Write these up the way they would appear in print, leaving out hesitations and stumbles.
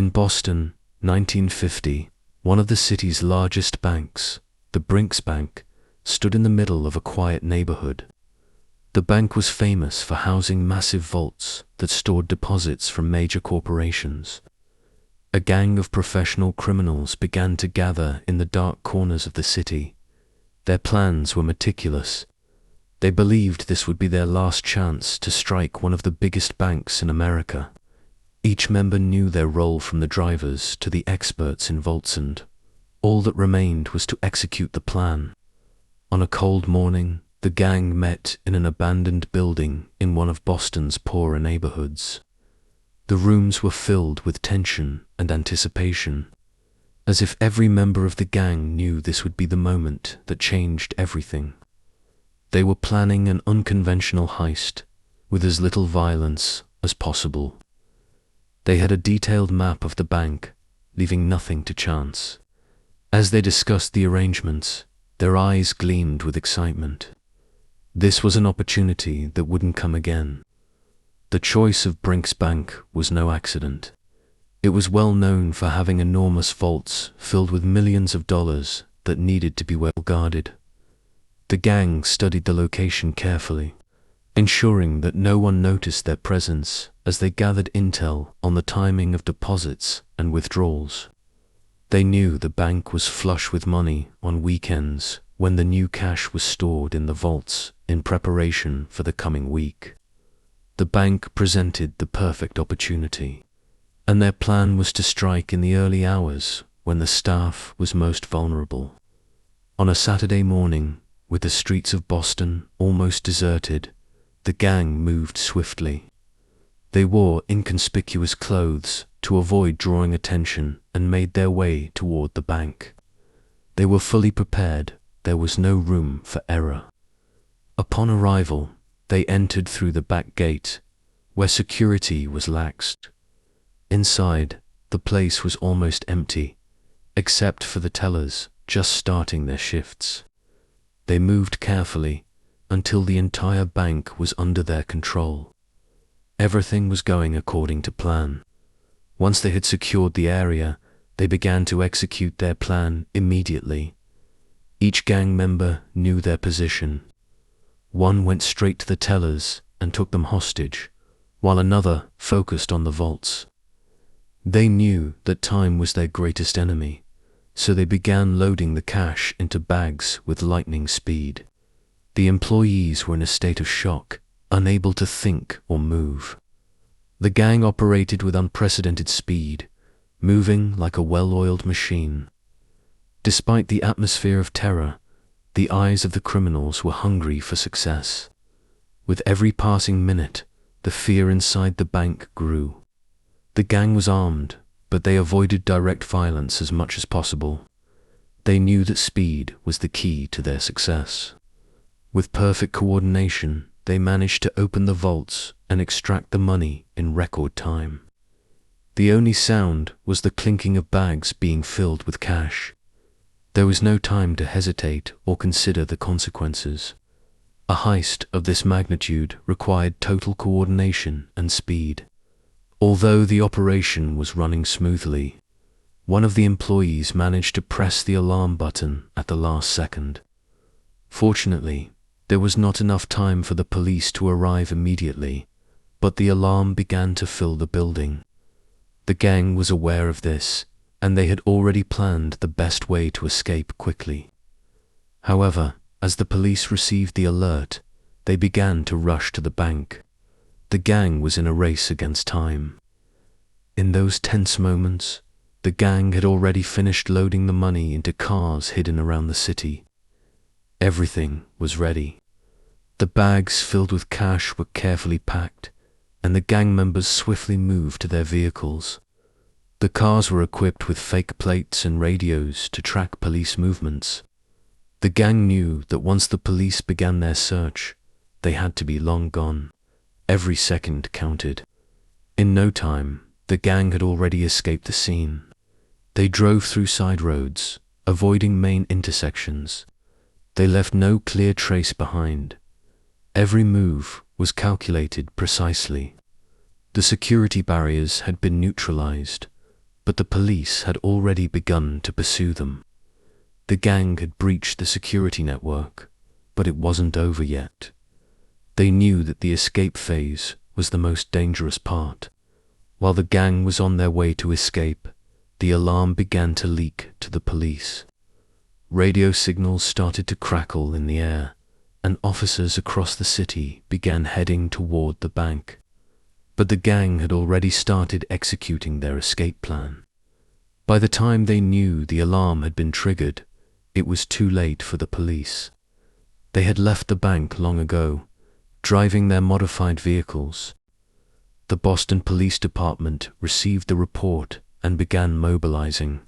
In Boston, 1950, one of the city's largest banks, the Brink's Bank, stood in the middle of a quiet neighborhood. The bank was famous for housing massive vaults that stored deposits from major corporations. A gang of professional criminals began to gather in the dark corners of the city. Their plans were meticulous. They believed this would be their last chance to strike one of the biggest banks in America. Each member knew their role, from the drivers to the experts in vaults, and all that remained was to execute the plan. On a cold morning, the gang met in an abandoned building in one of Boston's poorer neighborhoods. The rooms were filled with tension and anticipation, as if every member of the gang knew this would be the moment that changed everything. They were planning an unconventional heist with as little violence as possible. They had a detailed map of the bank, leaving nothing to chance. As they discussed the arrangements, their eyes gleamed with excitement. This was an opportunity that wouldn't come again. The choice of Brink's Bank was no accident. It was well known for having enormous vaults filled with millions of dollars that needed to be well guarded. The gang studied the location carefully, ensuring that no one noticed their presence as they gathered intel on the timing of deposits and withdrawals. They knew the bank was flush with money on weekends when the new cash was stored in the vaults in preparation for the coming week. The bank presented the perfect opportunity, and their plan was to strike in the early hours when the staff was most vulnerable. On a Saturday morning, with the streets of Boston almost deserted, the gang moved swiftly. They wore inconspicuous clothes to avoid drawing attention and made their way toward the bank. They were fully prepared. There was no room for error. Upon arrival, they entered through the back gate, where security was laxed. Inside, the place was almost empty, except for the tellers just starting their shifts. They moved carefully until the entire bank was under their control. Everything was going according to plan. Once they had secured the area, they began to execute their plan immediately. Each gang member knew their position. One went straight to the tellers and took them hostage, while another focused on the vaults. They knew that time was their greatest enemy, so they began loading the cash into bags with lightning speed. The employees were in a state of shock, unable to think or move. The gang operated with unprecedented speed, moving like a well-oiled machine. Despite the atmosphere of terror, the eyes of the criminals were hungry for success. With every passing minute, the fear inside the bank grew. The gang was armed, but they avoided direct violence as much as possible. They knew that speed was the key to their success. With perfect coordination, they managed to open the vaults and extract the money in record time. The only sound was the clinking of bags being filled with cash. There was no time to hesitate or consider the consequences. A heist of this magnitude required total coordination and speed. Although the operation was running smoothly, one of the employees managed to press the alarm button at the last second. Fortunately, there was not enough time for the police to arrive immediately, but the alarm began to fill the building. The gang was aware of this, and they had already planned the best way to escape quickly. However, as the police received the alert, they began to rush to the bank. The gang was in a race against time. In those tense moments, the gang had already finished loading the money into cars hidden around the city. Everything was ready. The bags filled with cash were carefully packed, and the gang members swiftly moved to their vehicles. The cars were equipped with fake plates and radios to track police movements. The gang knew that once the police began their search, they had to be long gone. Every second counted. In no time, the gang had already escaped the scene. They drove through side roads, avoiding main intersections. They left no clear trace behind. Every move was calculated precisely. The security barriers had been neutralized. but the police had already begun to pursue them. The gang had breached the security network, but it wasn't over yet. They knew that the escape phase was the most dangerous part. While the gang was on their way to escape, the alarm began to leak to the police. Radio signals started to crackle in the air, and officers across the city began heading toward the bank. But the gang had already started executing their escape plan. By the time they knew the alarm had been triggered, it was too late for the police. They had left the bank long ago, driving their modified vehicles. The Boston Police Department received the report and began mobilizing.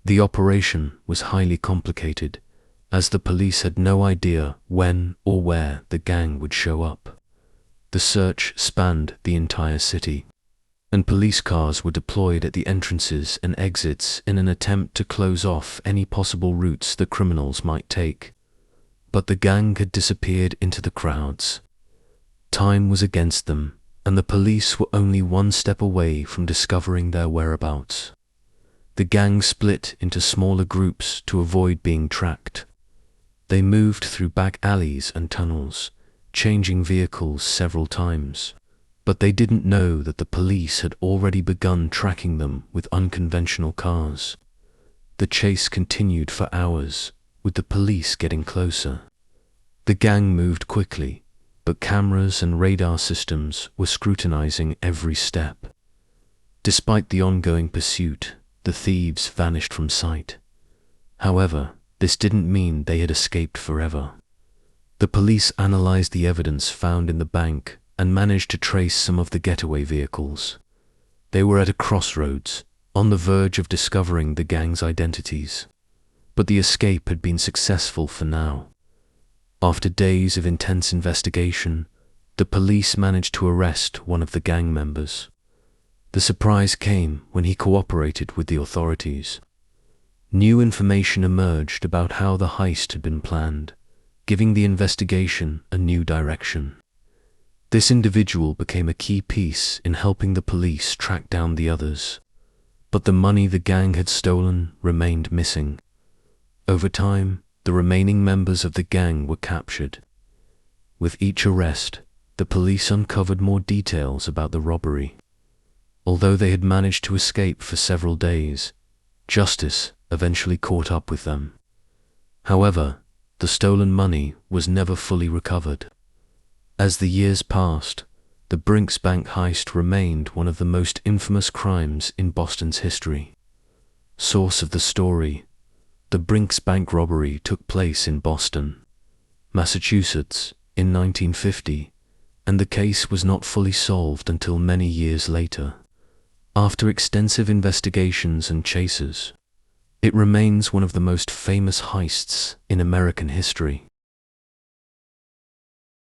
The operation was highly complicated, as the police had no idea when or where the gang would show up. The search spanned the entire city, and police cars were deployed at the entrances and exits in an attempt to close off any possible routes the criminals might take. But the gang had disappeared into the crowds. Time was against them, and the police were only one step away from discovering their whereabouts. The gang split into smaller groups to avoid being tracked. They moved through back alleys and tunnels, changing vehicles several times. But they didn't know that the police had already begun tracking them with unconventional cars. The chase continued for hours, with the police getting closer. The gang moved quickly, but cameras and radar systems were scrutinizing every step. Despite the ongoing pursuit, the thieves vanished from sight. However, this didn't mean they had escaped forever. The police analyzed the evidence found in the bank and managed to trace some of the getaway vehicles. They were at a crossroads, on the verge of discovering the gang's identities. But the escape had been successful for now. After days of intense investigation, the police managed to arrest one of the gang members. The surprise came when he cooperated with the authorities. New information emerged about how the heist had been planned, giving the investigation a new direction. This individual became a key piece in helping the police track down the others. But the money the gang had stolen remained missing. Over time, the remaining members of the gang were captured. With each arrest, the police uncovered more details about the robbery. Although they had managed to escape for several days, justice eventually caught up with them. However, the stolen money was never fully recovered. As the years passed, the Brink's bank heist remained one of the most infamous crimes in Boston's history. Source of the story: the Brink's bank robbery took place in Boston, Massachusetts, in 1950, and the case was not fully solved until many years later. After extensive investigations and chases, it remains one of the most famous heists in American history.